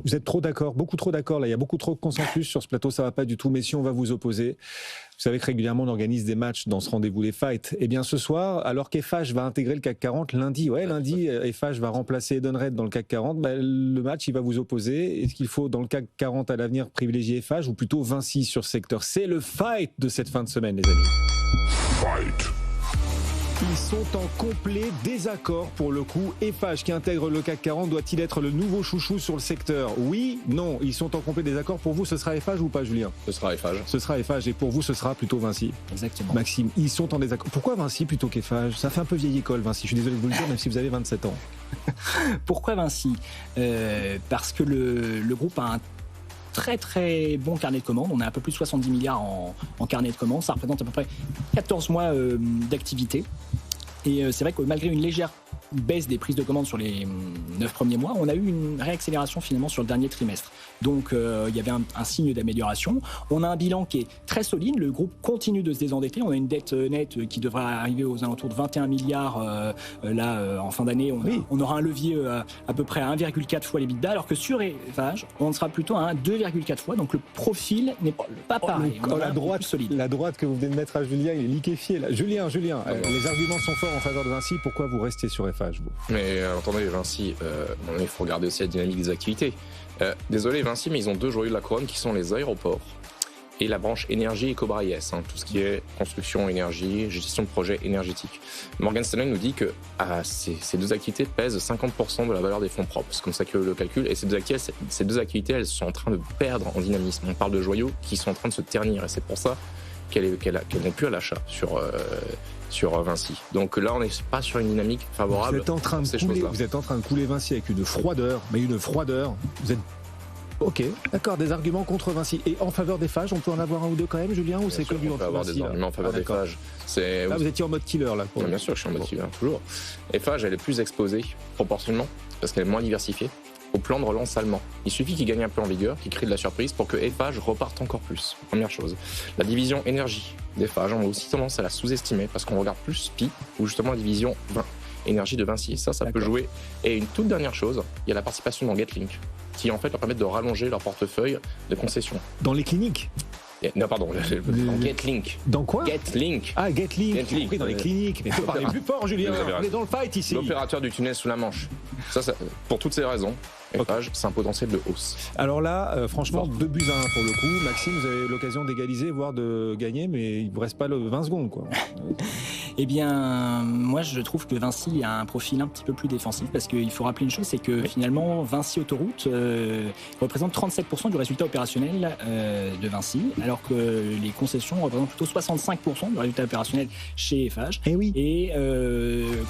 Vous êtes trop d'accord, beaucoup trop d'accord. Là, il y a beaucoup trop de consensus sur ce plateau. Ça va pas du tout. Mais si on va vous opposer, vous savez que régulièrement on organise des matchs dans ce rendez-vous les fights. Eh bien, ce soir, alors qu'EFH va intégrer le CAC 40 lundi, EFH va remplacer Edenred dans le CAC 40. Le match, il va vous opposer. Est-ce qu'il faut dans le CAC 40 à l'avenir privilégier EFH ou plutôt Vinci sur ce secteur? C'est le fight de cette fin de semaine, les amis. Fight. Ils sont en complet désaccord pour le coup. EFH qui intègre le CAC 40 doit-il être le nouveau chouchou sur le secteur? Oui, non. Ils sont en complet désaccord. Pour vous, ce sera EFH ou pas, Julien? Ce sera EFH. Ce sera EFH et pour vous, ce sera plutôt Vinci. Exactement. Maxime, ils sont en désaccord. Pourquoi Vinci plutôt qu'EFH? Ça fait un peu vieille école, Vinci. Je suis désolé de vous le dire, même si vous avez 27 ans. Pourquoi Vinci? Parce que le groupe a un très très bon carnet de commandes. On a un peu plus de 70 milliards en carnet de commandes. Ça représente à peu près 14 mois d'activité. Et c'est vrai que malgré une légère baisse des prises de commandes sur les 9 premiers mois, on a eu une réaccélération finalement sur le dernier trimestre. Donc il y avait un signe d'amélioration. On a un bilan qui est très solide. Le groupe continue de se désendetter. On a une dette nette qui devrait arriver aux alentours de 21 milliards en fin d'année. On aura un levier à peu près à 1,4 fois l'EBITDA, alors que sur EFH, on sera plutôt à 2,4 fois. Donc le profil n'est pas pareil. La droite que vous venez de mettre à Julien, il est liquéfié là. Julien, les arguments sont forts en faveur de Vinci. Pourquoi vous restez sur EFH, vous? Mais attendez, Vinci, il faut regarder aussi la dynamique des activités. Désolé Vinci, mais ils ont deux joyaux de la couronne qui sont les aéroports et la branche énergie et Cobra IS, tout ce qui est construction, énergie, gestion de projets énergétiques. Morgan Stanley nous dit que ces deux activités pèsent 50% de la valeur des fonds propres. C'est comme ça que le calcul. Et ces deux activités, elles sont en train de perdre en dynamisme. On parle de joyaux qui sont en train de se ternir et c'est pour ça qu'elles n'ont plus à l'achat sur Vinci. Donc là, on n'est pas sur une dynamique favorable. Vous êtes en train de couler Vinci avec une froideur. Vous êtes ok, d'accord, des arguments contre Vinci. Et en faveur d'EFH, on peut en avoir un ou deux quand même, Julien, ou c'est comme du on peut avoir des arguments en faveur d'EFH. Là, vous étiez en mode killer, là. Bien sûr, je suis en mode killer, toujours. EFH, elle est plus exposée, proportionnellement, parce qu'elle est moins diversifiée, au plan de relance allemand. Il suffit qu'il gagne un peu en vigueur, qu'il crée de la surprise pour que EFH reparte encore plus. Première chose. La division énergie d'EFH, on a aussi tendance à la sous-estimer, parce qu'on regarde plus SPI, ou justement la division énergie de Vinci. Ça peut jouer. Et une toute dernière chose, il y a la participation dans Getlink, qui en fait leur permettent de rallonger leur portefeuille de concessions. Dans les cliniques? Non, pardon, dans Getlink. Dans quoi? Getlink. Ah, Getlink. J'ai compris, dans les cliniques. Mais faut parler plus fort, Julien. On est dans le fight ici. L'opérateur du tunnel sous la Manche. Ça, pour toutes ces raisons, EFH, c'est un potentiel de hausse. Alors là, franchement, 2 buts à 1 pour le coup. Maxime, vous avez l'occasion d'égaliser, voire de gagner, mais il ne vous reste pas 20 secondes, quoi. Eh bien, moi, je trouve que Vinci a un profil un petit peu plus défensif parce qu'il faut rappeler une chose, c'est que finalement, Vinci Autoroute représente 37% du résultat opérationnel de Vinci, alors que les concessions représentent plutôt 65% du résultat opérationnel chez EFH. Et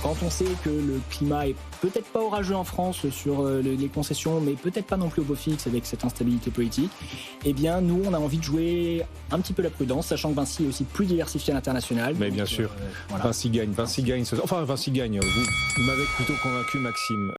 quand on sait que le climat est peut-être pas orageux en France sur les concessions, mais peut-être pas non plus au beau fixe avec cette instabilité politique, eh bien, nous, on a envie de jouer un petit peu la prudence, sachant que Vinci est aussi plus diversifié à l'international. Mais bien sûr. Voilà. Vinci gagne. Enfin, Vinci gagne. Vous m'avez plutôt convaincu, Maxime.